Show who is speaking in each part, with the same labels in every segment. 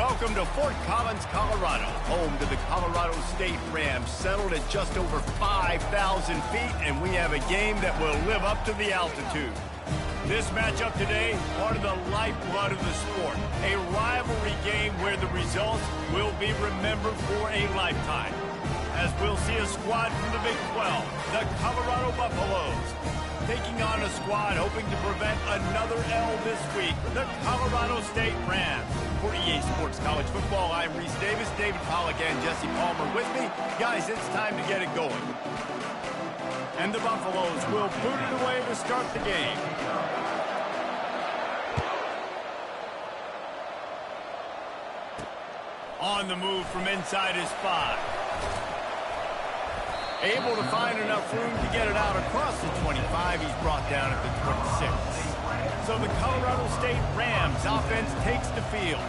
Speaker 1: Welcome to Fort Collins, Colorado, home to the Colorado State Rams, settled at just over 5,000 feet, and we have a game that will live up to the altitude. This matchup today, part of the lifeblood of the sport, a rivalry game where the results will be remembered for a lifetime. As we'll see a squad from the Big 12, the Colorado Buffaloes, taking on a squad hoping to prevent another L this week, the Colorado State Rams. For EA Sports College Football, I'm Reese Davis, David Pollack, and Jesse Palmer with me. Guys, it's time to get it going. And the Buffaloes will boot it away to start the game. On the move from inside his 5. Able to find enough room to get it out across the 25. He's brought down at the 26. So the Colorado State Rams offense takes the field.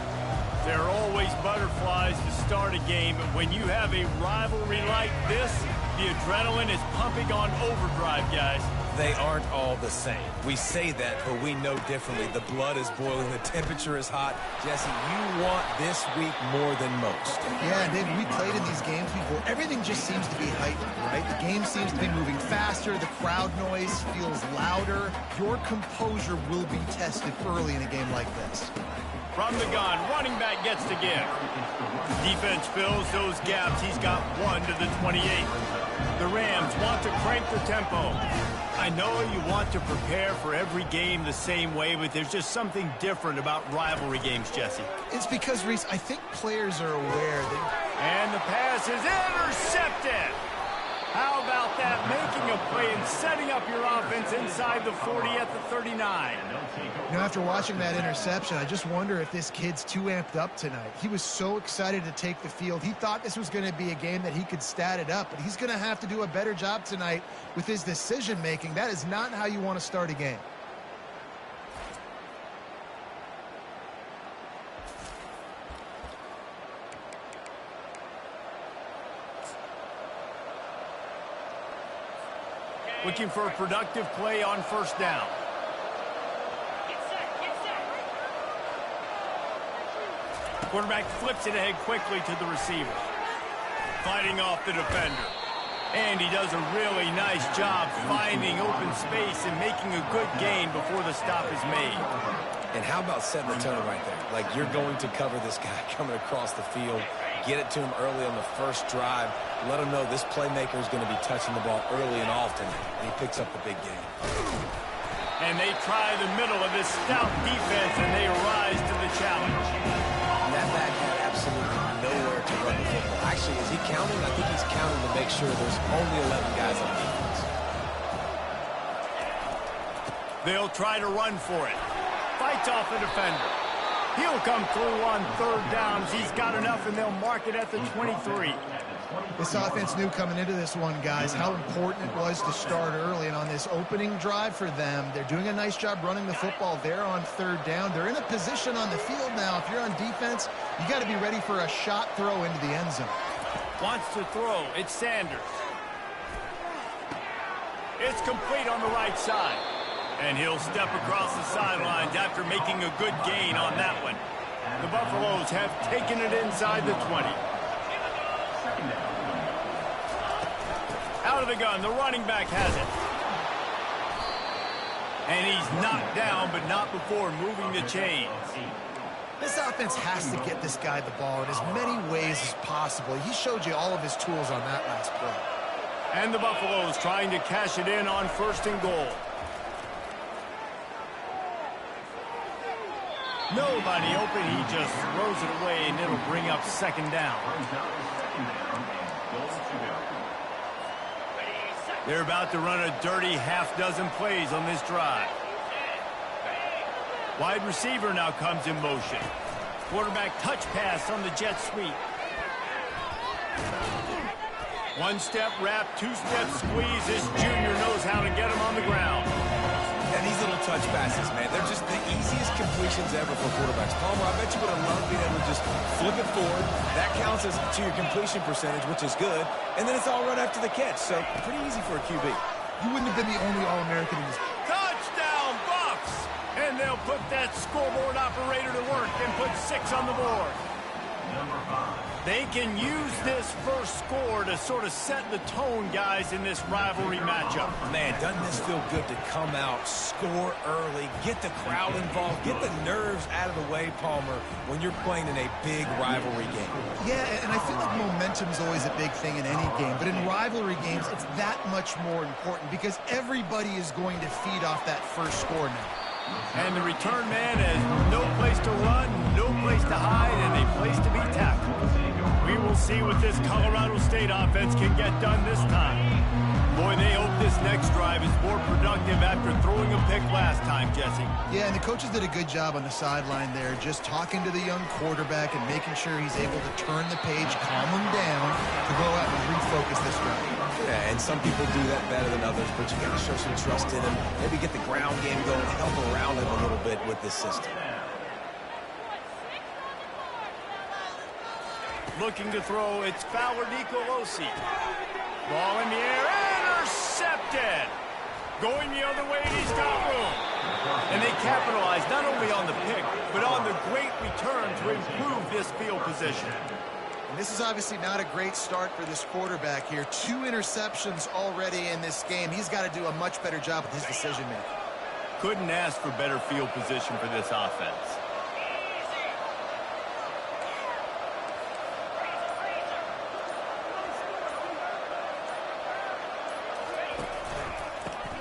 Speaker 1: There are always butterflies to start a game, but when you have a rivalry like this, the adrenaline is pumping on overdrive, guys.
Speaker 2: They aren't all the same. We say that, but we know differently. The blood is boiling. The temperature is hot. Jesse, you want this week more than most.
Speaker 3: Yeah, David, we played in these games before. Everything just seems to be heightened, right? The game seems to be moving faster. The crowd noise feels louder. Your composure will be tested early in a game like this.
Speaker 1: From the gun, running back gets to give. Defense fills those gaps. He's got 1 to the 28. The Rams want to crank the tempo. I know you want to prepare for every game the same way, but there's just something different about rivalry games, Jesse.
Speaker 3: It's because, Reese, I think players are aware that...
Speaker 1: And the pass is intercepted. How about that? Making a play and setting up your offense inside the 40 at the 39.
Speaker 3: You know, after watching that interception, I just wonder if this kid's too amped up tonight. He was so excited to take the field. He thought this was going to be a game that he could stat it up, but he's going to have to do a better job tonight with his decision-making. That is not how you want to start a game.
Speaker 1: Looking for a productive play on first down. Quarterback flips it ahead quickly to the receiver. Fighting off the defender. And he does a really nice job finding open space and making a good gain before the stop is made.
Speaker 2: And how about setting the tone right there? Like, you're going to cover this guy coming across the field. Get it to him early on the first drive. Let him know this playmaker is going to be touching the ball early and often, and he picks up the big game.
Speaker 1: And they try the middle of this stout defense, and they rise to the challenge.
Speaker 2: That back had absolutely nowhere to run the football. Actually, is he counting? I think he's counting to make sure there's only 11 guys on defense.
Speaker 1: They'll try to run for it. Fights off the defender. He'll come through on third downs. He's got enough, and they'll mark it at the 23.
Speaker 3: This offense knew coming into this one, guys, how important it was to start early. And on this opening drive for them, they're doing a nice job running the football there on third down. They're in a position on the field now. If you're on defense, you got to be ready for a shot throw into the end zone.
Speaker 1: Wants to throw. It's Sanders. It's complete on the right side. And he'll step across the sidelines after making a good gain on that one. The Buffaloes have taken it inside the 20. Out of the gun, the running back has it. And he's knocked down, but not before moving the chains.
Speaker 3: This offense has to get this guy the ball in as many ways as possible. He showed you all of his tools on that last play.
Speaker 1: And the Buffaloes trying to cash it in on first and goal. Nobody open. He just throws it away, and it'll bring up second down. They're about to run a dirty half-dozen plays on this drive. Wide receiver now comes in motion. Quarterback touch pass on the jet sweep. One-step wrap, two-step squeeze. This junior knows how to get him on the ground.
Speaker 2: And these little touch passes, man, they're just the easiest completions ever for quarterbacks. Palmer, I bet you would have loved being able to just flip it forward. That counts as to your completion percentage, which is good. And then it's all run after the catch, so pretty easy for a QB.
Speaker 3: You wouldn't have been the only All-American in this.
Speaker 1: Touchdown, Buffs! And they'll put that scoreboard operator to work and put 6 on the board. They can use this first score to sort of set the tone, guys, in this rivalry matchup.
Speaker 2: Man, doesn't this feel good to come out, score early, get the crowd involved, get the nerves out of the way, Palmer, when you're playing in a big rivalry game.
Speaker 3: Yeah, and I feel like momentum's always a big thing in any game, but in rivalry games, it's that much more important because everybody is going to feed off that first score now.
Speaker 1: And the return man has no place to run, no place to hide, and a place to be tackled. We will see what this Colorado State offense can get done this time. Boy, they hope this next drive is more productive after throwing a pick last time, Jesse.
Speaker 3: Yeah, and the coaches did a good job on the sideline there, just talking to the young quarterback and making sure he's able to turn the page, calm him down, to go out and refocus this drive.
Speaker 2: Yeah, and some people do that better than others, but you got to show some trust in him. Maybe get the ground game going, help around him a little bit with this system.
Speaker 1: Looking to throw, it's Fowler Nicolosi. Ball in the air, intercepted. Going the other way, and he's got room. And they capitalize not only on the pick, but on the great return to improve this field position.
Speaker 3: And this is obviously not a great start for this quarterback here. 2 interceptions already in this game. He's got to do a much better job with his decision-making.
Speaker 1: Couldn't ask for better field position for this offense.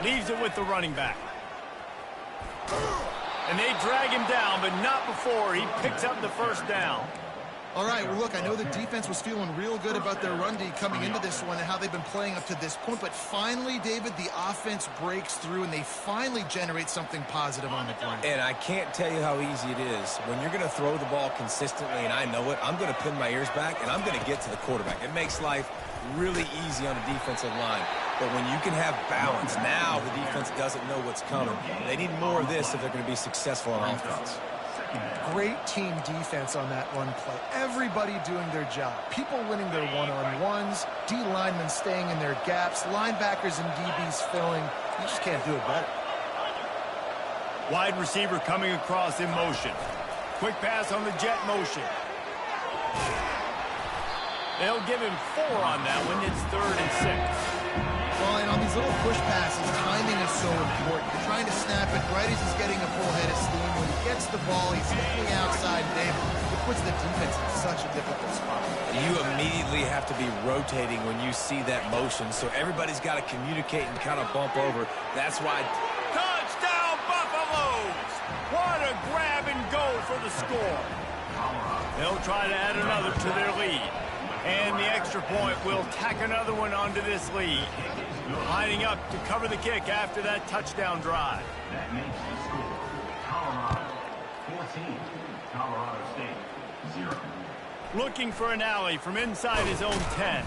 Speaker 1: Leaves it with the running back. And they drag him down, but not before he picks up the first down.
Speaker 3: All right, well, look, I know the defense was feeling real good about their run D coming into this one and how they've been playing up to this point, but finally, David, the offense breaks through and they finally generate something positive on the ground.
Speaker 2: And I can't tell you how easy it is. When you're going to throw the ball consistently, and I know it, I'm going to pin my ears back, and I'm going to get to the quarterback. It makes life really easy on the defensive line. But when you can have balance, now the defense doesn't know what's coming. They need more of this if they're going to be successful on offense.
Speaker 3: Great team defense on that run play. Everybody doing their job. People winning their one-on-ones, D linemen staying in their gaps, linebackers and DBs filling. You just can't do it better.
Speaker 1: Wide receiver coming across in motion. Quick pass on the jet motion. They'll give him 4 on that one. It's 3rd and 6.
Speaker 3: Well, and on these little push passes, timing is so important. You're trying to snap it right as he's getting a full head of steam. When he gets the ball, he's hitting the outside, David. It puts the defense in such a difficult spot.
Speaker 2: You immediately have to be rotating when you see that motion, so everybody's got to communicate and kind of bump over. That's why...
Speaker 1: Touchdown, Buffaloes! What a grab and go for the score. They'll try to add another to their lead. And the extra point will tack another one onto this lead. Lining up to cover the kick after that touchdown drive.
Speaker 4: That makes the score Colorado 14, Colorado State 0.
Speaker 1: Looking for an alley from inside his own 10.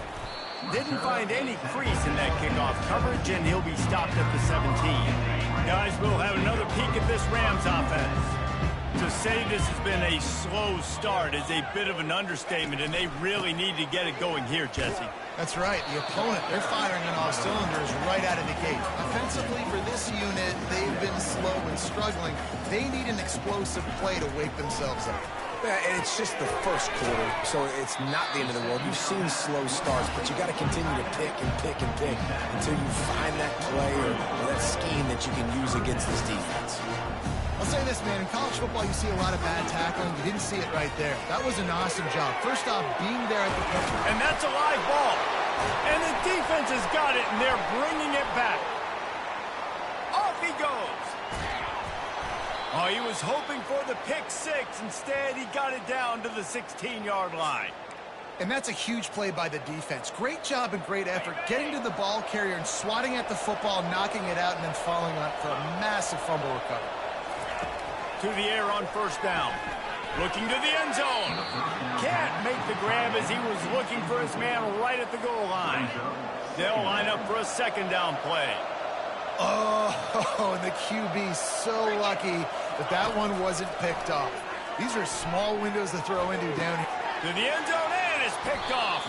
Speaker 1: Didn't find any crease in that kickoff coverage, and he'll be stopped at the 17. Guys, we'll have another peek at this Rams offense. To say this has been a slow start is a bit of an understatement, and they really need to get it going here, Jesse.
Speaker 3: That's right. The opponent, they're firing on all cylinders right out of the gate. Offensively, for this unit, they've been slow and struggling. They need an explosive play to wake themselves up.
Speaker 2: Yeah, and it's just the first quarter, so it's not the end of the world. You've seen slow starts, but you got to continue to pick and pick and pick until you find that play or that scheme that you can use against this defense.
Speaker 3: I'll say this, man. In college football, you see a lot of bad tackling. You didn't see it right there. That was an awesome job. First off, being there at the punch.
Speaker 1: And that's a live ball. And the defense has got it, and they're bringing it back. Off he goes. Oh, he was hoping for the pick 6. Instead, he got it down to the 16-yard line.
Speaker 3: And that's a huge play by the defense. Great job and great effort getting to the ball carrier and swatting at the football, knocking it out, and then falling on for a massive fumble recovery.
Speaker 1: To the air on first down. Looking to the end zone. Can't make the grab as he was looking for his man right at the goal line. They'll line up for a second down play.
Speaker 3: Oh, and the QB so lucky that that one wasn't picked off. These are small windows to throw into down here.
Speaker 1: To the end zone, and it's picked off.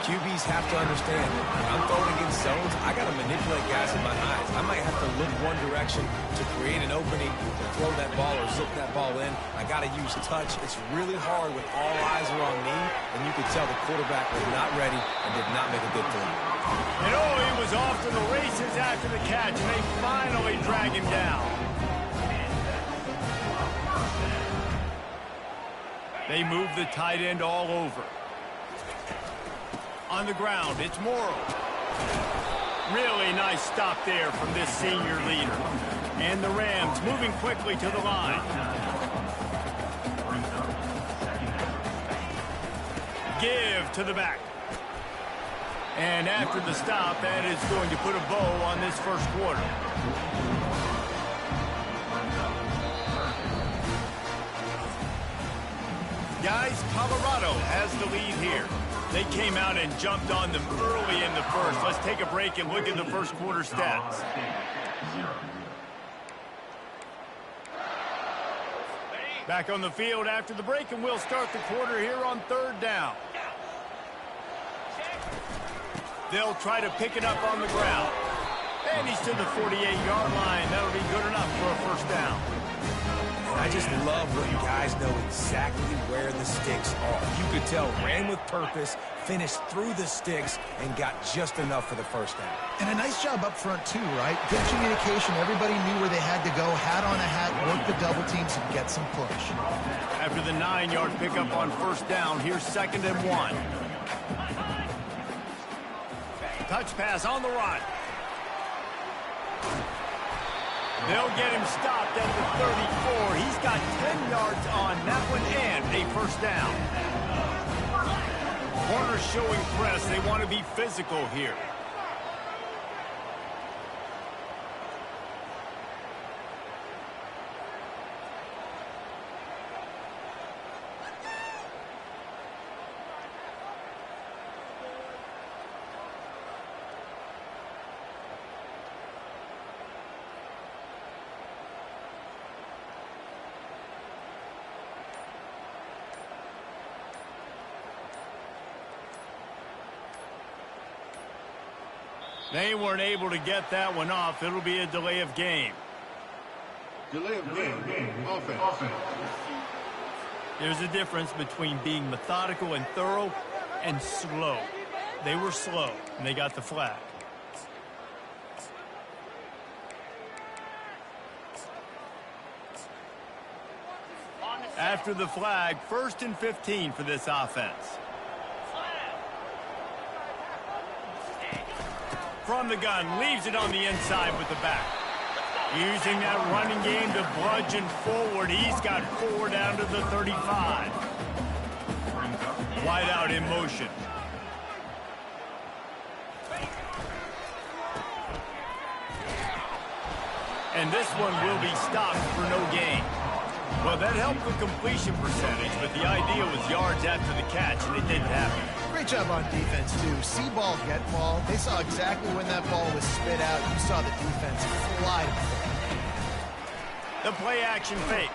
Speaker 2: QBs have to understand that when I'm throwing against zones, I got to manipulate guys in my eyes. I might have to look one direction to create an opening to throw that ball or zip that ball in. I got to use touch. It's really hard when all eyes are on me, and you could tell the quarterback was not ready and did not make a good throw.
Speaker 1: And oh, he was off to the races after the catch, and they finally drag him down. They move the tight end all over. On the ground, it's Morrow. Really nice stop there from this senior leader. And the Rams moving quickly to the line. Give to the back. And after the stop, that is going to put a bow on this first quarter. Guys, Colorado has the lead here. They came out and jumped on them early in the first. Let's take a break and look at the first quarter stats. Back on the field after the break, and we'll start the quarter here on third down. They'll try to pick it up on the ground. And he's to the 48-yard line. That'll be good enough for a first down.
Speaker 2: I just love when guys know exactly where the sticks are. You could tell ran with purpose, finished through the sticks, and got just enough for the first down.
Speaker 3: And a nice job up front, too, right? Good communication. Everybody knew where they had to go. Hat on a hat, work the double teams, and get some push.
Speaker 1: After the 9-yard pickup on first down, here's 2nd and 1. Touch pass on the run. They'll get him stopped at the 34. He's got 10 yards on that one and a first down. Corners showing press. They want to be physical here. They weren't able to get that one off. It'll be a delay of game.
Speaker 5: Delay of game. Offense.
Speaker 1: There's a difference between being methodical and thorough and slow. They were slow, and they got the flag. After the flag, 1st and 15 for this offense. From the gun, leaves it on the inside with the back. Using that running game to bludgeon forward. He's got 4 down to the 35. Wide out in motion. And this one will be stopped for no gain. Well, that helped the completion percentage, but the idea was yards after the catch, and it didn't happen.
Speaker 3: Great job on defense, too. See ball, get ball. They saw exactly when that ball was spit out. You saw the defense fly.
Speaker 1: The play-action fake.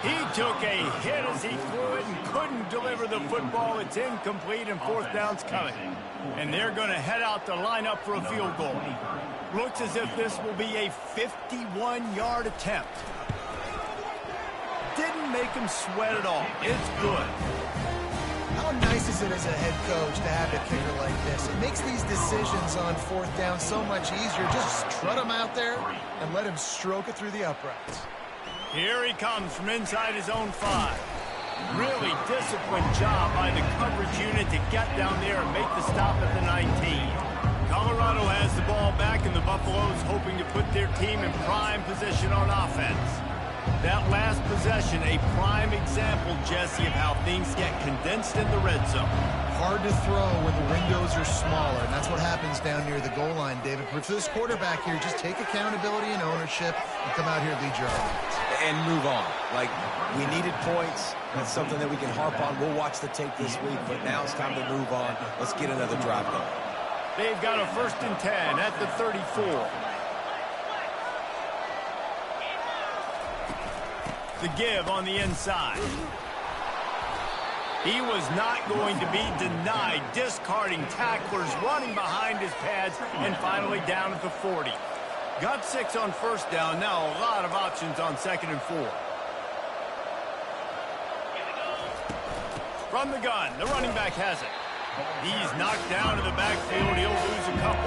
Speaker 1: He took a hit as he threw it and couldn't deliver the football. It's incomplete, and 4th down's coming. And they're going to head out to line up for a field goal. Looks as if this will be a 51-yard attempt. Didn't make him sweat at all. It's good.
Speaker 3: How nice is it as a head coach to have a kicker like this? It makes these decisions on 4th down so much easier. Just strut him out there and let him stroke it through the uprights.
Speaker 1: Here he comes from inside his own 5. Really disciplined job by the coverage unit to get down there and make the stop at the 19. Colorado has the ball back, and the Buffaloes hoping to put their team in prime position on offense. That last possession, a prime example, Jesse, of how things get condensed in the red zone.
Speaker 3: Hard to throw when the windows are smaller, and that's what happens down near the goal line, David. But for this quarterback here, just take accountability and ownership and come out here and lead your offense.
Speaker 2: And move on. Like, we needed points. That's something that we can harp on. We'll watch the tape this week, but now it's time to move on. Let's get another drive going.
Speaker 1: They've got a 1st and 10 at the 34. The give on the inside. He was not going to be denied, discarding tacklers, running behind his pads, and finally down at the 40. Got 6 on first down. Now a lot of options on 2nd and 4. From the gun, the running back has it. He's knocked down in the backfield. He'll lose a couple.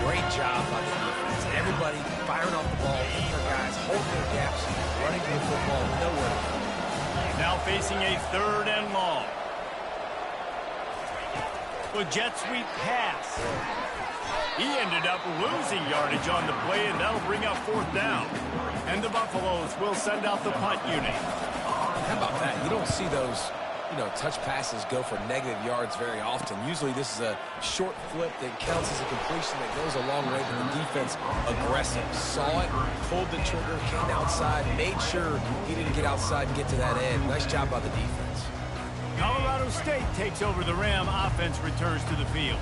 Speaker 2: Great job by the defense. Everybody firing off the ball, hitting their guys, holding their gaps, running the football, nowhere to go.
Speaker 1: Now facing a 3rd and long. The jet sweep pass. He ended up losing yardage on the play, and that'll bring up 4th down. And the Buffaloes will send out the punt unit.
Speaker 2: How about that? You don't see those, touch passes go for negative yards very often. Usually this is a short flip that counts as a completion that goes a long way, but the defense aggressive. Saw it, pulled the trigger, came outside, made sure he didn't get outside and get to that end. Nice job by the defense.
Speaker 1: Colorado State takes over the Ram. Offense returns to the field.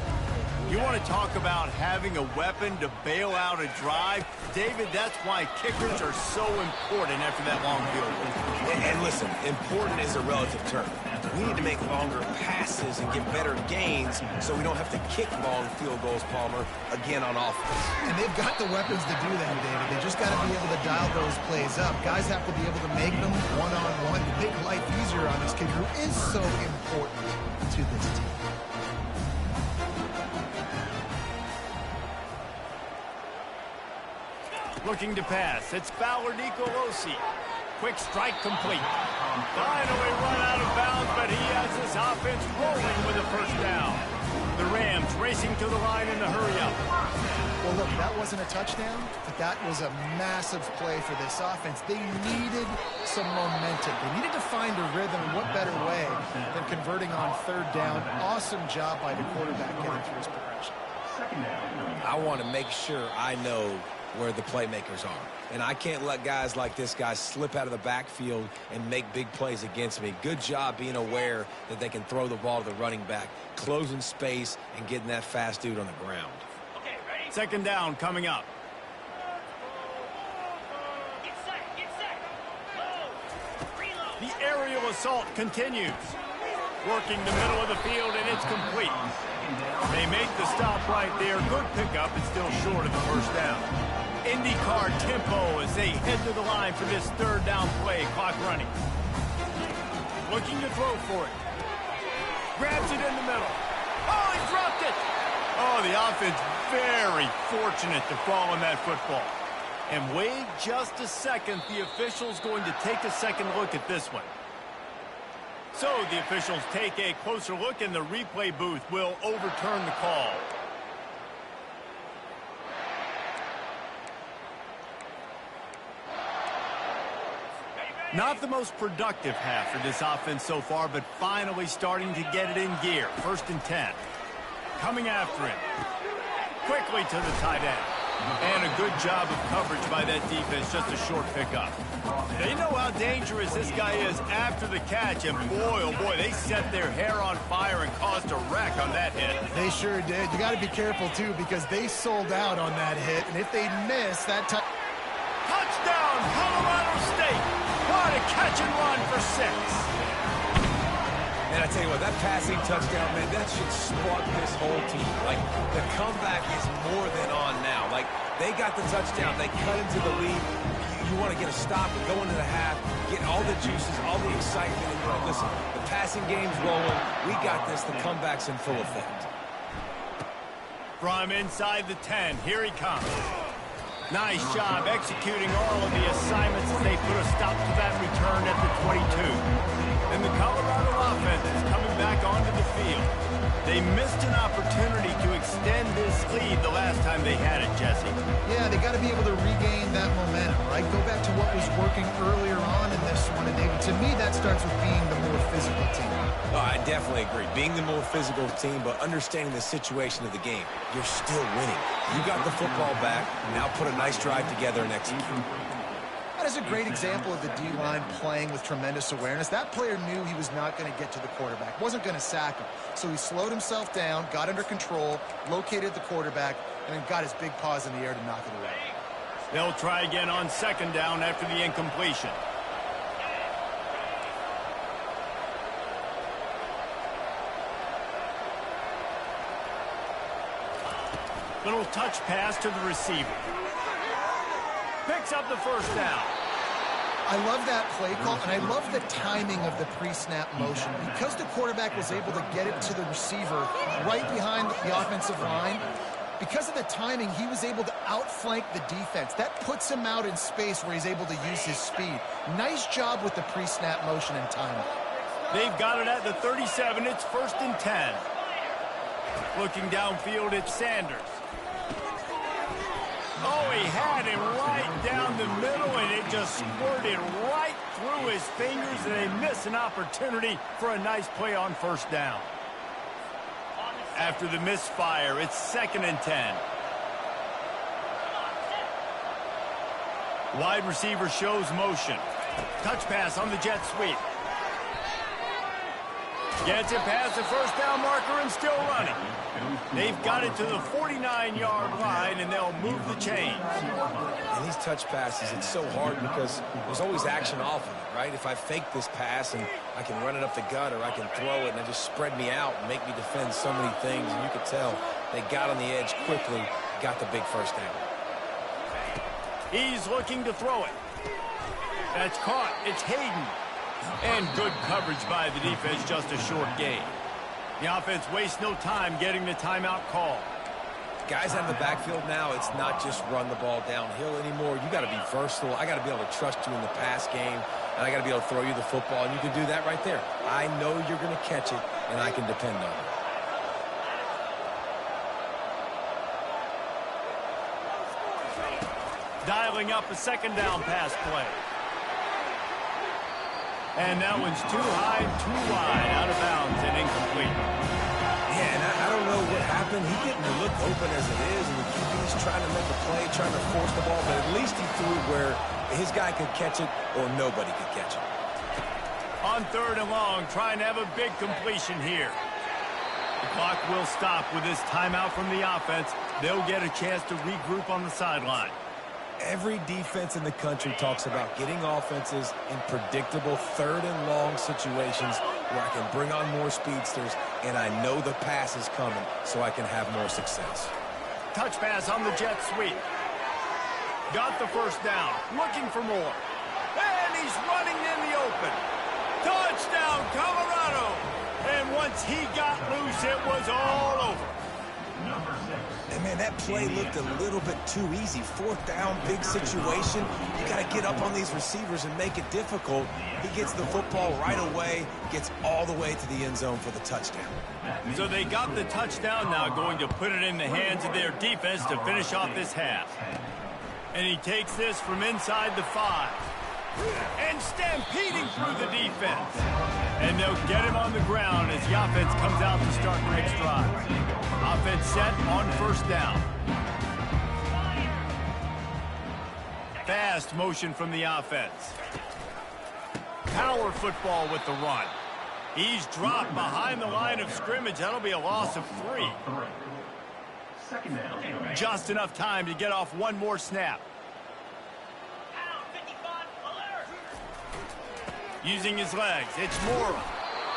Speaker 1: You want to talk about having a weapon to bail out a drive? David, that's why kickers are so important after that long field goal.
Speaker 2: And listen, important is a relative term. We need to make longer passes and get better gains so we don't have to kick long field goals, Palmer, again on offense.
Speaker 3: And they've got the weapons to do that, David. They just got to be able to dial those plays up. Guys have to be able to make them one-on-one to make life easier on this kid who is so important to this team.
Speaker 1: Looking to pass. It's Fowler Nicolosi. Quick strike complete. Finally run out of bounds, but he has his offense rolling with a 1st down. The Rams racing to the line in the hurry-up.
Speaker 3: Well, look, that wasn't a touchdown, but that was a massive play for this offense. They needed some momentum. They needed to find a rhythm, and what better way than converting on 3rd down. Awesome job by the quarterback getting through his progression.
Speaker 2: I want to make sure I know where the playmakers are. And I can't let guys like this guy slip out of the backfield and make big plays against me. Good job being aware that they can throw the ball to the running back, closing space, and getting that fast dude on the ground.
Speaker 1: 2nd down coming up. The aerial assault continues. Working the middle of the field, and it's complete. They make the stop right there. Good pickup, and still short of the 1st down. IndyCar tempo as they head to the line for this 3rd down play. Clock running. Looking to throw for it. Grabs it in the middle. Oh, he dropped it. Oh, the offense very fortunate to fall on that football. And wait just a second. The official's going to take a second look at this one. So the officials take a closer look, and the replay booth will overturn the call. Not the most productive half for this offense so far, but finally starting to get it in gear. 1st and 10. Coming after him. Quickly to the tight end. And a good job of coverage by that defense, just a short pickup. They know how dangerous this guy is after the catch, and boy, oh boy, they set their hair on fire and caused a wreck on that hit.
Speaker 3: They sure did. You got to be careful, too, because they sold out on that hit, and if they miss that
Speaker 1: touchdown, Colorado State! What a catch and run for 6.
Speaker 2: And I tell you what, that passing touchdown, man, that should spark this whole team. Like, the comeback is more than on now. Like, they got the touchdown. They cut into the lead. You want to get a stop and go into the half, get all the juices, all the excitement. And you're like, listen, the passing game's rolling. We got this. The comeback's in full effect.
Speaker 1: From inside the 10, here he comes. Nice job executing all of the assignments as they put a stop to that return at the 22. And the Colorado offense is coming back onto the field. They missed an opportunity to extend this lead the last time they had it, Jesse.
Speaker 3: Yeah, they got to be able to regain that momentum, right? Go back to what was working earlier on in this one. And to me, that starts with being the more physical team.
Speaker 2: Oh, I definitely agree. Being the more physical team, but understanding the situation of the game. You're still winning. You got the football back. Now put a nice drive together and execute.
Speaker 3: That is a great example of the D-line playing with tremendous awareness. That player knew he was not going to get to the quarterback, wasn't going to sack him. So he slowed himself down, got under control, located the quarterback, and then got his big paws in the air to knock it away.
Speaker 1: They'll try again on 2nd down after the incompletion. Little touch pass to the receiver. Picks up the first down.
Speaker 3: I love that play call, and I love the timing of the pre-snap motion. Because the quarterback was able to get it to the receiver right behind the offensive line, because of the timing, he was able to outflank the defense. That puts him out in space where he's able to use his speed. Nice job with the pre-snap motion and timing.
Speaker 1: They've got it at the 37. It's 1st and 10. Looking downfield, it's Sanders. Oh, he had him right down the middle, and it just squirted right through his fingers, and they miss an opportunity for a nice play on 1st down. After the misfire, it's 2nd and 10. Wide receiver shows motion. Touch pass on the jet sweep. Gets it past the 1st down marker and still running. They've got it to the 49-yard line, and they'll move the chains.
Speaker 2: And these touch passes, it's so hard because there's always action off of it, right? If I fake this pass and I can run it up the gut, or I can throw it and it just spread me out and make me defend so many things, and you could tell they got on the edge quickly, got the big 1st down.
Speaker 1: He's looking to throw it. That's caught. It's Hayden. And good coverage by the defense, just a short gain. The offense wastes no time getting the timeout call.
Speaker 2: Guys out in the backfield now, it's not just run the ball downhill anymore. You got to be versatile. I got to be able to trust you in the pass game, and I got to be able to throw you the football, and you can do that right there. I know you're going to catch it, and I can depend on it.
Speaker 1: Dialing up a 2nd down pass play. And that one's too high, too wide, out of bounds and incomplete.
Speaker 2: Yeah, and I don't know what happened. He didn't look open as it is, and the QB's trying to make a play, trying to force the ball, but at least he threw where his guy could catch it or nobody could catch it.
Speaker 1: On 3rd and long, trying to have a big completion here. The clock will stop with this timeout from the offense. They'll get a chance to regroup on the sideline.
Speaker 2: Every defense in the country talks about getting offenses in predictable 3rd and long situations where I can bring on more speedsters, and I know the pass is coming, so I can have more success.
Speaker 1: Touch pass on the jet sweep. Got the 1st down, looking for more. And he's running in the open. Touchdown, Colorado! And once he got loose, it was all over.
Speaker 2: And, man, that play looked a little bit too easy. 4th down, big situation. You got to get up on these receivers and make it difficult. He gets the football right away, gets all the way to the end zone for the touchdown.
Speaker 1: So they got the touchdown now, going to put it in the hands of their defense to finish off this half. And he takes this from inside the 5. And stampeding through the defense. And they'll get him on the ground as the offense comes out to start the next drive. Offense set on 1st down. Fast motion from the offense. Power football with the run. He's dropped behind the line of scrimmage. That'll be a loss of 3. Just enough time to get off one more snap. Using his legs, it's Morrow.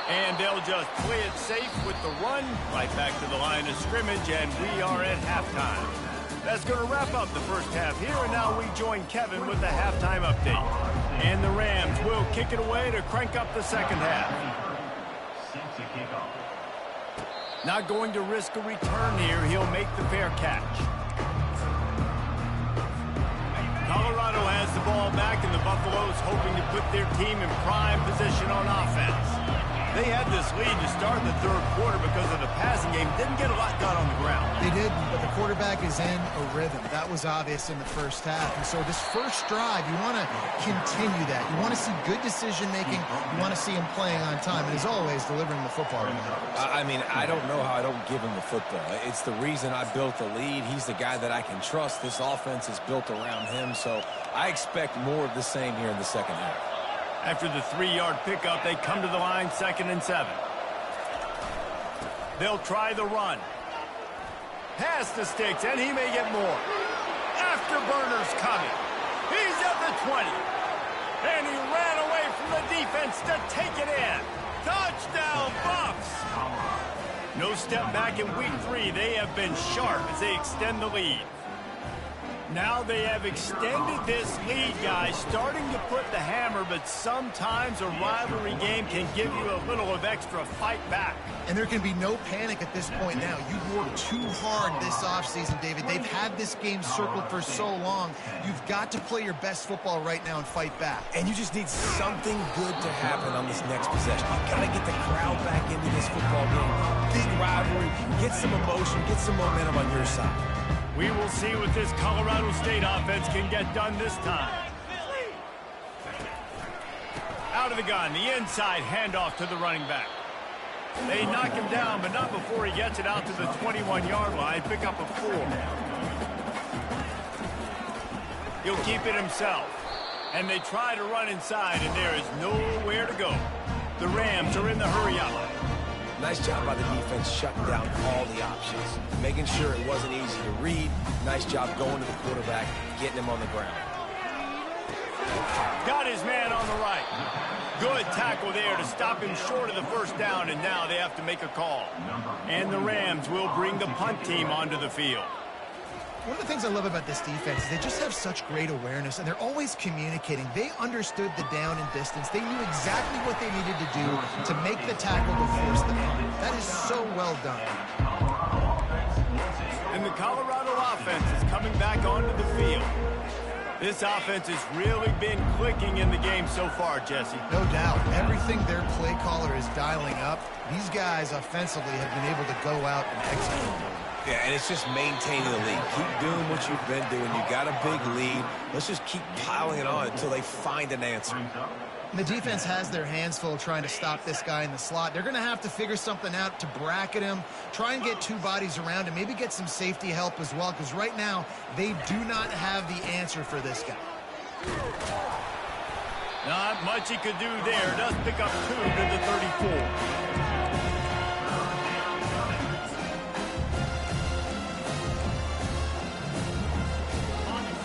Speaker 1: And they'll just play it safe with the run right back to the line of scrimmage, and we are at halftime. That's going to wrap up the 1st half here, and now we join Kevin with the halftime update. And the Rams will kick it away to crank up the 2nd half. Not going to risk a return here. He'll make the fair catch. Colorado has the ball back, and the Buffaloes hoping to put their team in prime position on offense. They had this lead to start the 3rd quarter because of the passing game. Didn't get a lot done on the ground.
Speaker 3: They didn't, but the quarterback is in a rhythm. That was obvious in the 1st half. And so this 1st drive, you want to continue that. You want to see good decision-making. You want to see him playing on time. And as always, delivering the football.
Speaker 2: I mean, I don't know how I don't give him the football. It's the reason I built the lead. He's the guy that I can trust. This offense is built around him. So I expect more of the same here in the 2nd half.
Speaker 1: After the 3-yard pickup, they come to the line 2nd and 7. They'll try the run. Pass the sticks, and he may get more. Afterburner's coming. He's at the 20. And he ran away from the defense to take it in. Touchdown, Buffs! No step back in week 3. They have been sharp as they extend the lead. Now they have extended this lead, guys, starting to put the hammer, but sometimes a rivalry game can give you a little of extra fight back.
Speaker 3: And there can be no panic at this point now. You've worked too hard this offseason, David. They've had this game circled for so long. You've got to play your best football right now and fight back.
Speaker 2: And you just need something good to happen on this next possession. You got to get the crowd back into this football game. Big rivalry, get some emotion, get some momentum on your side.
Speaker 1: We will see what this Colorado State offense can get done this time. Out of the gun, the inside handoff to the running back. They knock him down, but not before he gets it out to the 21-yard line. Pick up a 4. He'll keep it himself. And they try to run inside, and there is nowhere to go. The Rams are in the hurry-up.
Speaker 2: Nice job by the defense shutting down all the options, making sure it wasn't easy to read. Nice job going to the quarterback, getting him on the ground.
Speaker 1: Got his man on the right. Good tackle there to stop him short of the first down, and now they have to make a call. And the Rams will bring the punt team onto the field.
Speaker 3: One of the things I love about this defense is they just have such great awareness, and they're always communicating. They understood the down and distance. They knew exactly what they needed to do to make the tackle to force the punt. That is so well done.
Speaker 1: And the Colorado offense is coming back onto the field. This offense has really been clicking in the game so far, Jesse.
Speaker 3: No doubt. Everything their play caller is dialing up, these guys offensively have been able to go out and execute.
Speaker 2: Yeah, and it's just maintaining the lead. Keep doing what you've been doing. You got a big lead. Let's just keep piling it on until they find an answer.
Speaker 3: And the defense has their hands full trying to stop this guy in the slot. They're going to have to figure something out to bracket him, try and get 2 bodies around him, maybe get some safety help as well, because right now they do not have the answer for this guy.
Speaker 1: Not much he could do there. Does pick up 2 to the 34.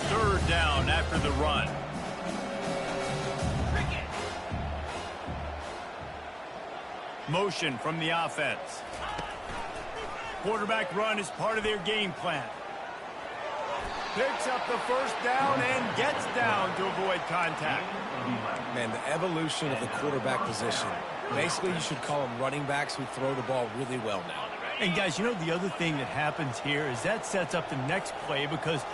Speaker 1: Third down after the run. Motion from the offense. Quarterback run is part of their game plan. Picks up the first down and gets down to avoid contact.
Speaker 2: Man, the evolution of the quarterback position. Basically, you should call them running backs who throw the ball really well now.
Speaker 1: And guys, you know the other thing that happens here is that sets up the next play because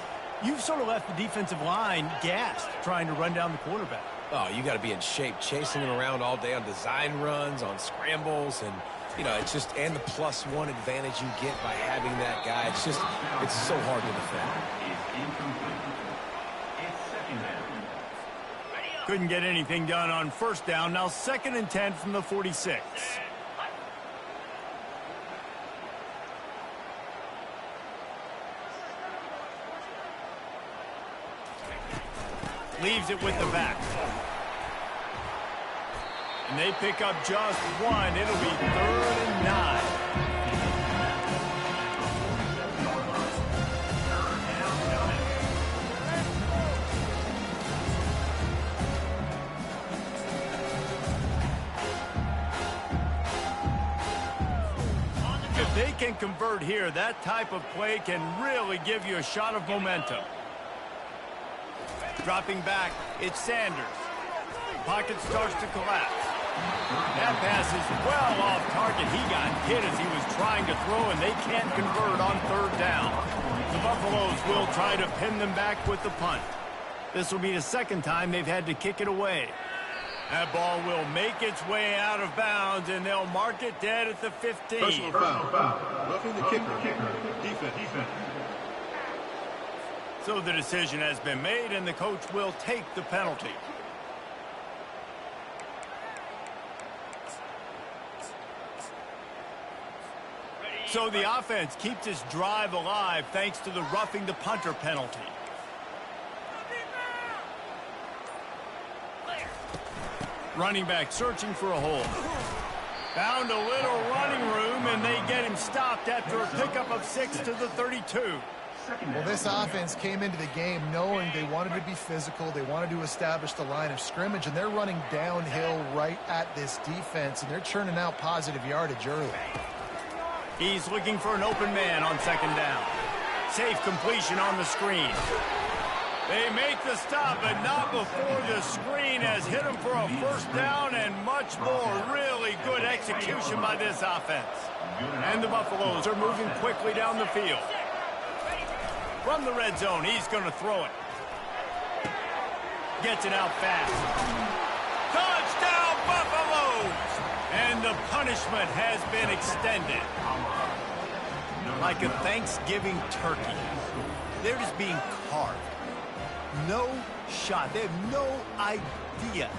Speaker 1: you've sort of left the defensive line gassed trying to run down the quarterback.
Speaker 2: Oh, you got to be in shape, chasing him around all day on design runs, on scrambles, and, you know, it's just, and the +1 advantage you get by having that guy. It's just, it's so hard to defend.
Speaker 1: Couldn't get anything done on first down. Now 2nd and 10 from the 46. Leaves it with the back. And they pick up just 1. It'll be 3rd and 9. If they can convert here, that type of play can really give you a shot of momentum. Dropping back, it's Sanders. Pocket starts to collapse. That pass is well off target. He got hit as he was trying to throw, and they can't convert on 3rd down. The Buffaloes will try to pin them back with the punt. This will be the 2nd time they've had to kick it away. That ball will make its way out of bounds, and they'll mark it dead at the 15.
Speaker 5: Personal foul. Roughing the kicker. Defense.
Speaker 1: So the decision has been made, and the coach will take the penalty. So the offense keeps its drive alive thanks to the roughing the punter penalty. Running back searching for a hole. Found a little running room, and they get him stopped after a pickup of 6 to the 32.
Speaker 3: Well, this offense came into the game knowing they wanted to be physical. They wanted to establish the line of scrimmage, and they're running downhill right at this defense, and they're churning out positive yardage early.
Speaker 1: He's looking for an open man on second down. Safe completion on the screen. They make the stop, but not before the screen has hit him for a first down and much more. Really good execution by this offense. And the Buffaloes are moving quickly down the field. From the red zone, he's going to throw it. Gets it out fast. Touchdown, Buffaloes! And the punishment has been extended. Like a Thanksgiving turkey. They're just being carved. No shot. They have no idea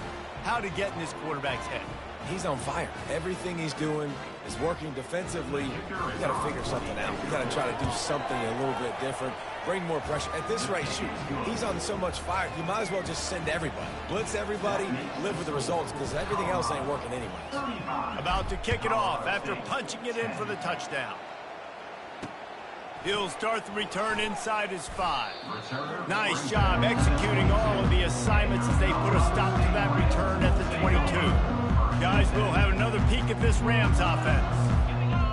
Speaker 1: how to get in this quarterback's head.
Speaker 2: He's on fire. Everything he's doing is working defensively. You got to figure something out. You got to try to do something a little bit different. Bring more pressure. At this rate, shoot, he's on so much fire, you might as well just send everybody. Blitz everybody, live with the results, because everything else ain't working anyway.
Speaker 1: About to kick it off after punching it in for the touchdown. He'll start the return inside his 5. Nice job executing all of the assignments as they put a stop to that return at the 22. Guys, we'll have another peek at this Rams offense.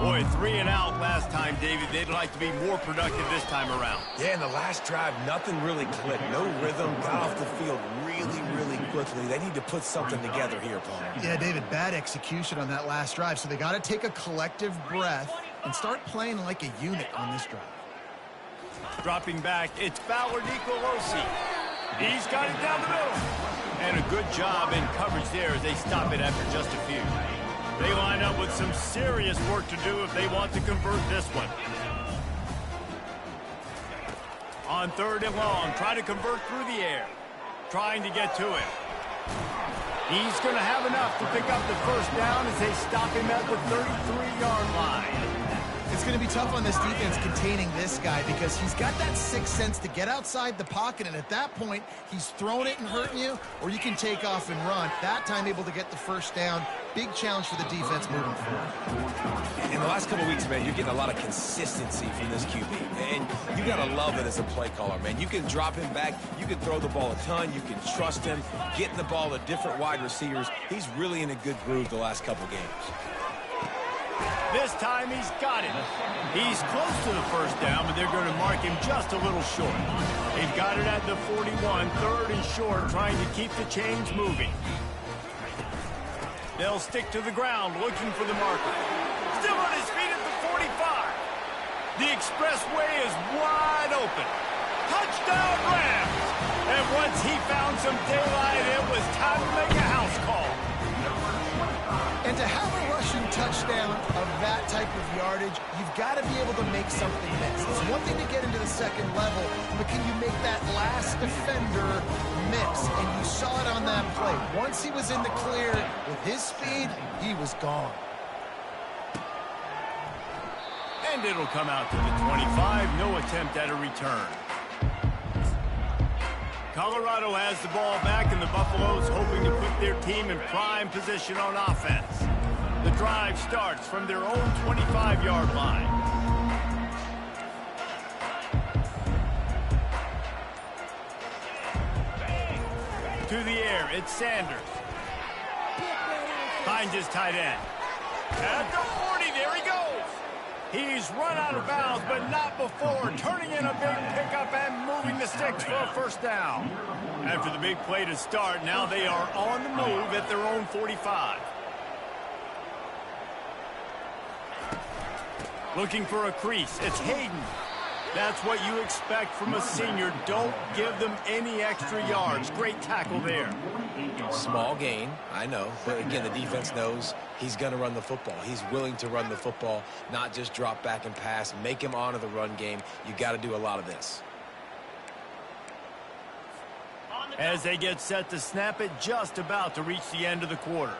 Speaker 1: Boy, 3 and out last time, David. They'd like to be more productive this time around.
Speaker 2: Yeah, in the last drive, nothing really clicked. No rhythm, got off the field really quickly. They need to put something together here, Paul.
Speaker 3: Yeah, David, bad execution on that last drive, so they got to take a collective breath and start playing like a unit on this drive.
Speaker 1: Dropping back, it's Fowler Nicolosi. He's got it down the middle. And a good job in coverage there as they stop it after just a few. They line up with some serious work to do if they want to convert this one. On 3rd and long, try to convert through the air. Trying to get to it. He's going to have enough to pick up the first down as they stop him at the 33-yard line.
Speaker 3: It's going to be tough on this defense containing this guy because he's got that sixth sense to get outside the pocket, and at that point, he's throwing it and hurting you, or you can take off and run. That time able to get the first down. Big challenge for the defense moving forward.
Speaker 2: In the last couple weeks, man, you're getting a lot of consistency from this QB, and you got to love it as a play caller, man. You can drop him back. You can throw the ball a ton. You can trust him, getting the ball to different wide receivers. He's really in a good groove the last couple games.
Speaker 1: This time he's got it. He's close to the first down, but they're going to mark him just a little short. They've got it at the 41, 3rd and short, trying to keep the chains moving. They'll stick to the ground, looking for the marker. Still on his feet at the 45. The expressway is wide open. Touchdown Rams! And once he found some daylight, it was time to make a house call.
Speaker 3: And to have a rushing touchdown of that type of yardage, you've got to be able to make something miss. It's one thing to get into the second level, but can you make that last defender miss? And you saw it on that play. Once he was in the clear with his speed, he was gone.
Speaker 1: And it'll come out to the 25. No attempt at a return. Colorado has the ball back, and the Buffaloes hoping to put their team in prime position on offense. The drive starts from their own 25-yard line. To the air, it's Sanders. Finds his tight end. At the 40, there he goes. He's run out of bounds, but not before turning in a big pickup and moving the sticks for a first down. After the big play to start, now they are on the move at their own 45. Looking for a crease. It's Hayden. That's what you expect from a senior. Don't give them any extra yards. Great tackle there.
Speaker 2: Small gain, I know. But again, the defense knows he's going to run the football. He's willing to run the football, not just drop back and pass. Make him honor the run game. You got to do a lot of this.
Speaker 1: As they get set to snap it, just about to reach the end of the quarter.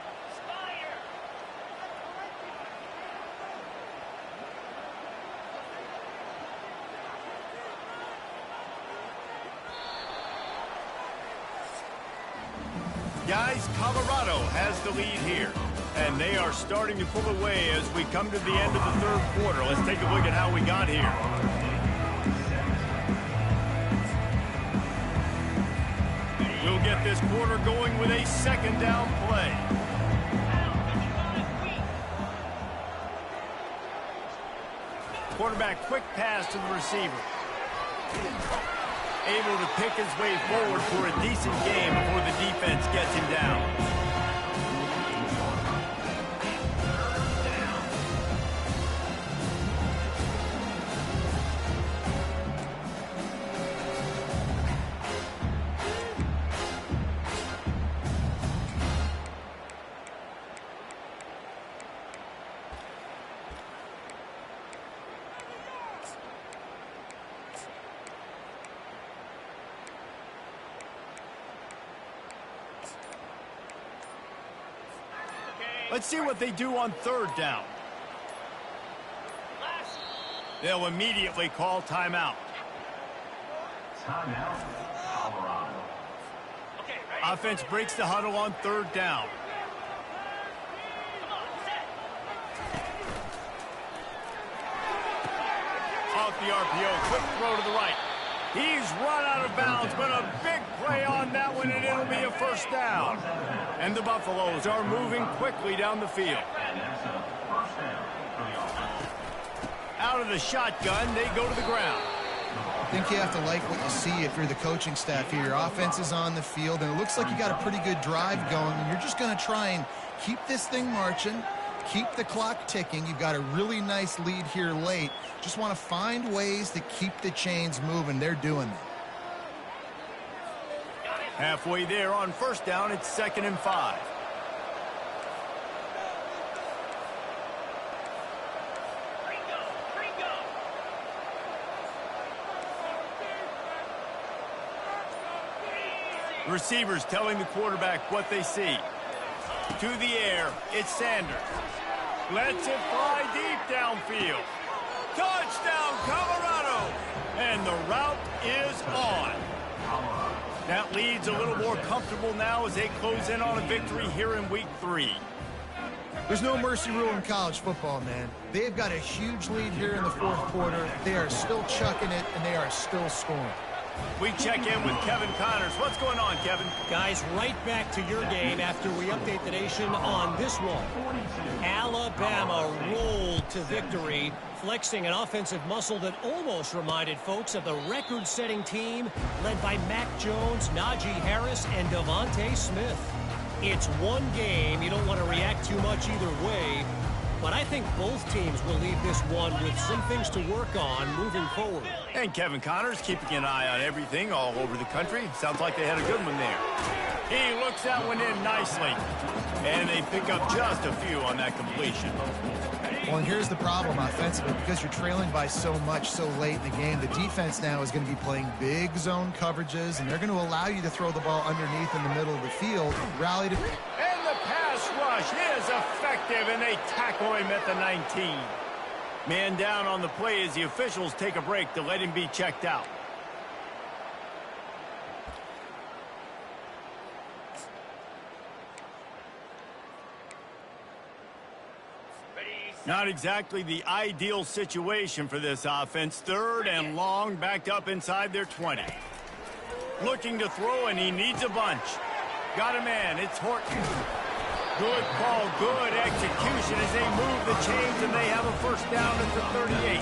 Speaker 1: Guys, Colorado has the lead here, and they are starting to pull away as we come to the end of the 3rd quarter. Let's take a look at how we got here. We'll get this quarter going with a second down play. quarterback quick pass to the receiver. Able to pick his way forward for a decent game before the defense gets him down. Let's see what they do on third down. They'll immediately call timeout.
Speaker 4: Timeout, Colorado.
Speaker 1: Offense breaks the huddle on third down. Off the RPO, quick throw to the right. He's run out of bounds, but a big play on that one, and it'll be a first down. And the Buffaloes are moving quickly down the field. Out of the shotgun, they go to the ground.
Speaker 3: I think you have to like what you see if you're the coaching staff here. Your offense is on the field, and it looks like you got a pretty good drive going, and you're just going to try and keep this thing marching, keep the clock ticking. You've got a really nice lead here late. Just want to find ways to keep the chains moving. They're doing that.
Speaker 1: Halfway there on first down, it's 2nd and 5. Receivers telling the quarterback what they see. To the air, it's Sanders. Lets it fly deep downfield. Touchdown, Colorado! And the route is on. That lead's a little more comfortable now as they close in on a victory here in week 3.
Speaker 3: There's no mercy rule in college football, man. They've got a huge lead here in the fourth quarter. They are still chucking it, and they are still scoring.
Speaker 1: We check in with Kevin Connors. What's going on, Kevin?
Speaker 6: Guys, right back to your game after we update the nation on this one. Alabama rolled to victory, flexing an offensive muscle that almost reminded folks of the record-setting team led by Mac Jones, Najee Harris, and Devontae Smith. It's one game. You don't want to react too much either way, but I think both teams will leave this one with some things to work on moving forward.
Speaker 1: And Kevin Connors keeping an eye on everything all over the country. Sounds like they had a good one there. He looks that one in nicely. And they pick up just a few on that completion.
Speaker 3: Well, and here's the problem offensively. Because you're trailing by so much so late in the game, the defense now is going to be playing big zone coverages, and they're going to allow you to throw the ball underneath in the middle of the field. Rally to...
Speaker 1: And the pass rush is effective, and they tackle him at the 19. Man down on the play as the officials take a break to let him be checked out. Not exactly the ideal situation for this offense. 3rd and long, backed up inside their 20. Looking to throw, and he needs a bunch. Got a man. It's Horton. Good call, good execution as they move the chains, and they have a first down at the 38.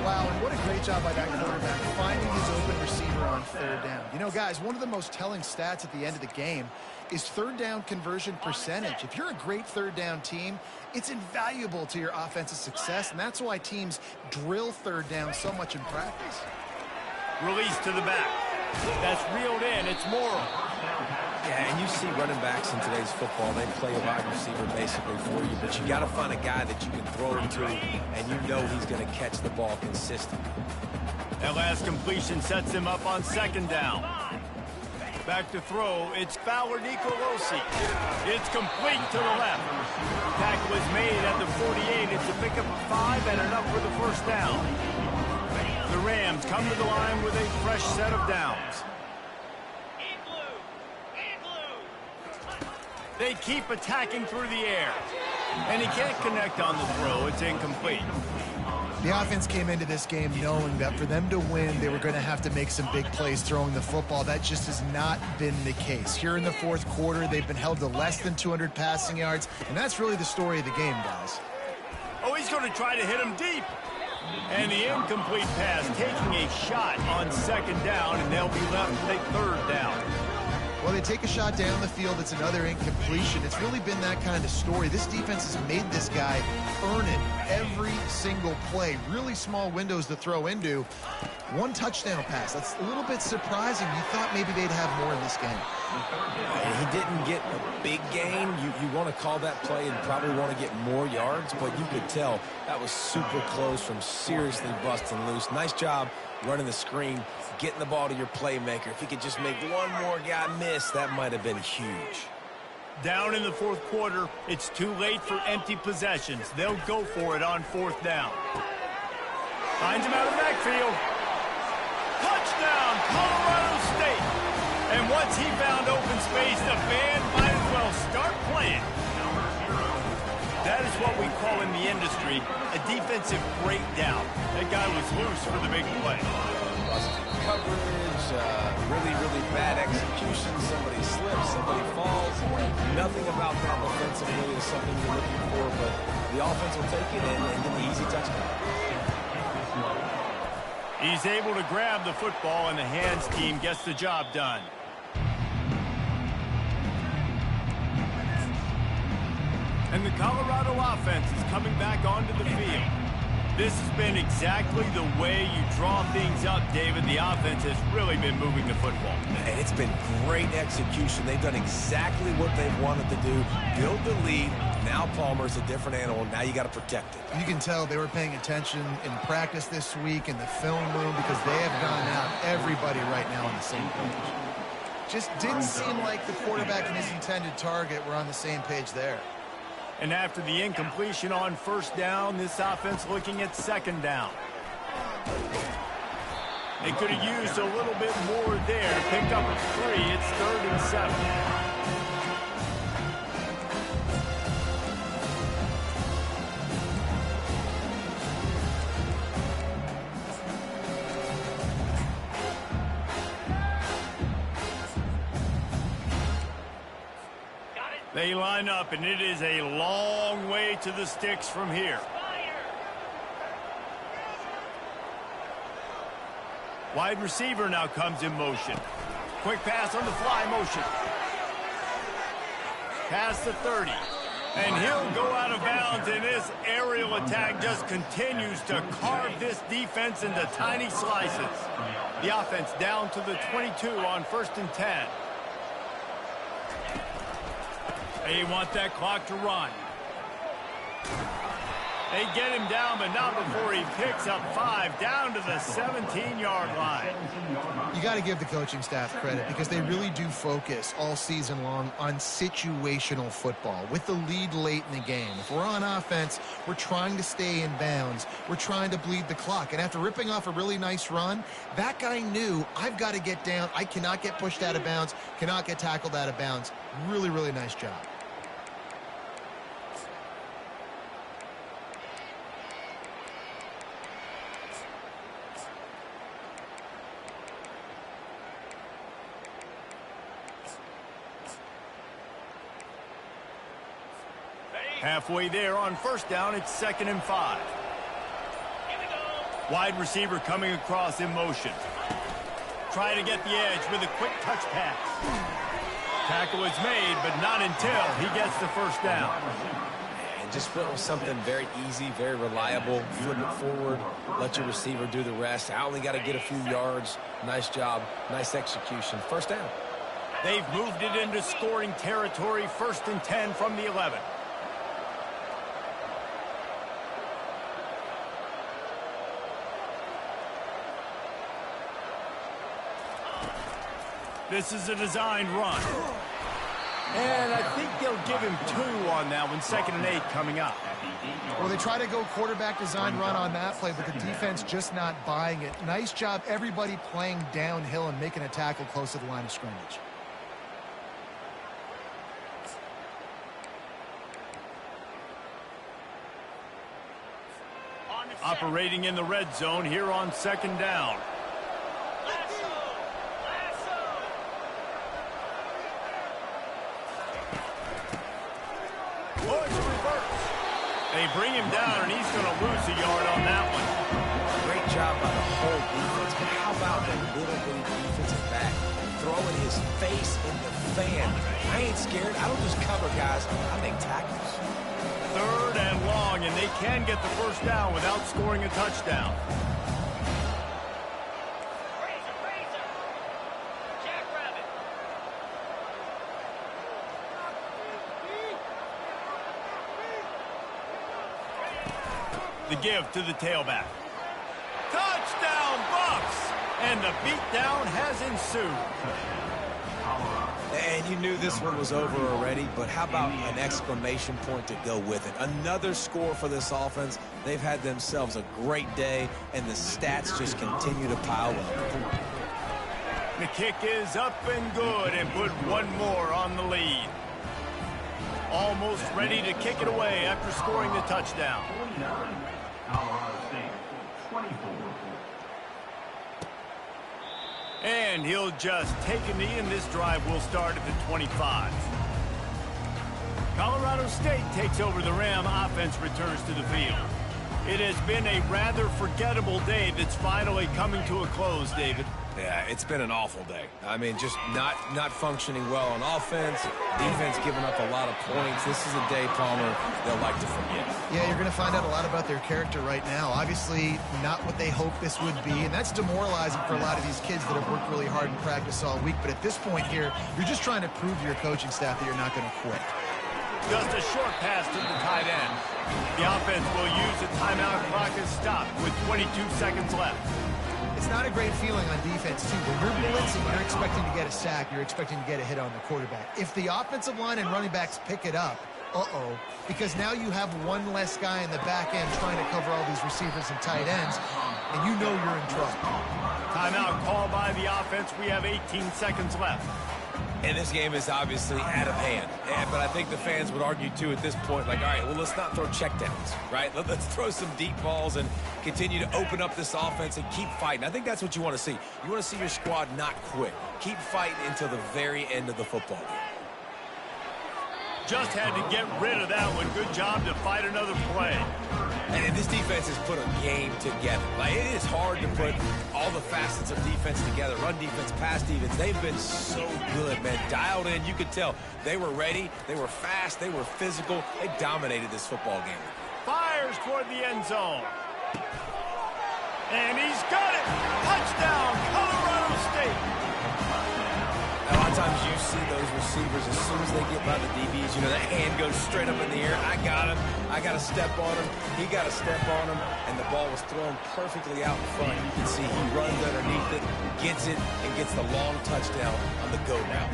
Speaker 3: Wow, and what a great job by that quarterback, finding his open receiver on 3rd down. You know, guys, one of the most telling stats at the end of the game is 3rd down conversion percentage. If you're a great 3rd down team, it's invaluable to your offensive success, and that's why teams drill 3rd down so much in practice.
Speaker 1: Release to the back. That's reeled in. It's Morrow.
Speaker 2: Yeah, and you see running backs in today's football, they play a wide receiver basically for you, but you got to find a guy that you can throw him to, and you know he's going to catch the ball consistently.
Speaker 1: That last completion sets him up on 2nd down. Back to throw, it's Fowler Nicolosi. It's complete to the left. Tackle is made at the 48. It's a pickup of 5 and enough for the first down. The Rams come to the line with a fresh set of downs. They keep attacking through the air. And he can't connect on the throw. It's incomplete.
Speaker 3: The offense came into this game knowing that for them to win, they were going to have to make some big plays throwing the football. That just has not been the case. Here in the fourth quarter, they've been held to less than 200 passing yards, and that's really the story of the game, guys.
Speaker 1: Oh, he's going to try to hit him deep. And the incomplete pass taking a shot on second down, and they'll be left with a third down.
Speaker 3: Well, they take a shot down the field. It's another incompletion. It's really been that kind of story. This defense has made this guy earn it every single play. Really small windows to throw into. One touchdown pass. That's a little bit surprising. You thought maybe they'd have more in this game.
Speaker 2: He didn't get a big gain. You want to call that play and probably want to get more yards, but you could tell that was super close from seriously busting loose. Nice job running the screen, getting the ball to your playmaker. If he could just make one more guy miss, that might have been huge.
Speaker 1: Down in the fourth quarter, it's too late for empty possessions. They'll go for it on fourth down. Finds him out of the backfield. Touchdown, Colorado State. And once he found open space, the band might as well start playing. That is what we call in the industry a defensive breakdown. That guy was loose for the big play.
Speaker 2: Coverage, really bad execution. Somebody slips, somebody falls. Nothing about that defensively is something you're looking for, but the offense will take it and get the easy touchdown.
Speaker 1: He's able to grab the football, and the hands team gets the job done. And the Colorado offense is coming back onto the field. This has been exactly the way you draw things up, David. The offense has really been moving the football.
Speaker 2: And it's been great execution. They've done exactly what they've wanted to do. Build the lead. Now Palmer's a different animal. Now you got to protect it.
Speaker 3: You can tell they were paying attention in practice this week in the film room because they have gone out everybody right now on the same page. Just didn't seem like the quarterback and his intended target were on the same page there.
Speaker 1: And after the incompletion on first down, this offense looking at second down. They could have used a little bit more there to pick up a 3. It's 3rd and 7. They line up, and it is a long way to the sticks from here. Wide receiver now comes in motion. Quick pass on the fly motion. Past the 30. And he'll go out of bounds, and this aerial attack just continues to carve this defense into tiny slices. The offense down to the 22 on 1st and 10. They want that clock to run. They get him down, but not before he picks up 5 down to the 17-yard line.
Speaker 3: You got to give the coaching staff credit because they really do focus all season long on situational football with the lead late in the game. If we're on offense, we're trying to stay in bounds. We're trying to bleed the clock. And after ripping off a really nice run, that guy knew, I've got to get down. I cannot get pushed out of bounds, cannot get tackled out of bounds. Really, really nice job.
Speaker 1: Halfway there on first down, it's 2nd and 5. Wide receiver coming across in motion. Try to get the edge with a quick touch pass. Tackle is made, but not until he gets the first down.
Speaker 2: And just went with something very easy, very reliable. Flip it forward, let your receiver do the rest. I only got to get a few yards. Nice job, nice execution. First down.
Speaker 1: They've moved it into scoring territory, 1st and 10 from the 11. This is a designed run. And I think they'll give him 2 on that one. 2nd and 8 coming up.
Speaker 3: Well, they try to go quarterback design run on that play, but the defense just not buying it. Nice job, everybody playing downhill and making a tackle close to the line of scrimmage.
Speaker 1: Operating in the red zone here on 2nd down. They bring him down, and he's going to lose a yard on that one.
Speaker 2: Great job by the whole defense. But how about the little bitty defensive back throwing his face in the fan? I ain't scared. I don't just cover guys. I make tackles.
Speaker 1: 3rd and long, and they can get the first down without scoring a touchdown. The give to the tailback. Touchdown, Bucks! And the beatdown has ensued.
Speaker 2: And you knew this one was over already, but how about an exclamation point to go with it? Another score for this offense. They've had themselves a great day, and the stats just continue to pile up.
Speaker 1: The kick is up and good, and put one more on the lead. Almost ready to kick it away after scoring the touchdown.
Speaker 4: 49. Colorado State, 24.
Speaker 1: And he'll just take a knee, and this drive will start at the 25. Colorado State takes over the Ram. Offense returns to the field. It has been a rather forgettable day that's finally coming to a close, David.
Speaker 2: Yeah, it's been an awful day. I mean, just not functioning well on offense. Defense giving up a lot of points. This is a day, Palmer, they'll like to forget.
Speaker 3: Yeah, you're going to find out a lot about their character right now. Obviously, not what they hoped this would be, and that's demoralizing for a lot of these kids that have worked really hard in practice all week. But at this point here, you're just trying to prove to your coaching staff that you're not going to quit.
Speaker 1: Just a short pass to the tight end. The offense will use the timeout clock is stopped with 22 seconds left.
Speaker 3: It's not a great feeling on defense, too. When you're blitzing, you're expecting to get a sack. You're expecting to get a hit on the quarterback. If the offensive line and running backs pick it up, because now you have one less guy in the back end trying to cover all these receivers and tight ends, and you know you're in trouble.
Speaker 1: Timeout called by the offense. We have 18 seconds left.
Speaker 2: And this game is obviously out of hand. But I think the fans would argue, too, at this point, like, all right, well, let's not throw checkdowns, right? Let's throw some deep balls and continue to open up this offense and keep fighting. I think that's what you want to see. You want to see your squad not quit. Keep fighting until the very end of the football game.
Speaker 1: Just had to get rid of that one. Good job to fight another play.
Speaker 2: And this defense has put a game together. Like, it is hard to put all the facets of defense together. Run defense, pass defense. They've been so good, man. Dialed in. You could tell they were ready. They were fast. They were physical. They dominated this football game.
Speaker 1: Fires toward the end zone. And he's got it. Touchdown, Colorado State.
Speaker 2: A lot of times you see those receivers, as soon as they get by the DBs, you know, that hand goes straight up in the air. I got him. I got to step on him. He got to step on him. And the ball was thrown perfectly out in front. You can see he runs underneath it, gets it, and gets the long touchdown on the go route.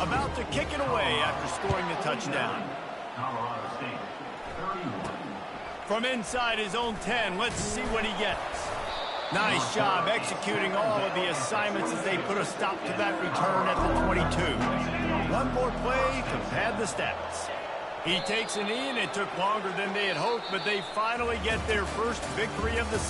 Speaker 1: About to kick it away after scoring the touchdown.
Speaker 4: Colorado State, 31.
Speaker 1: From inside his own 10, let's see what he gets. Nice job executing all of the assignments as they put a stop to that return at the 22. One more play to pad the stats. He takes a knee, and it took longer than they had hoped, but they finally get their first victory of the season.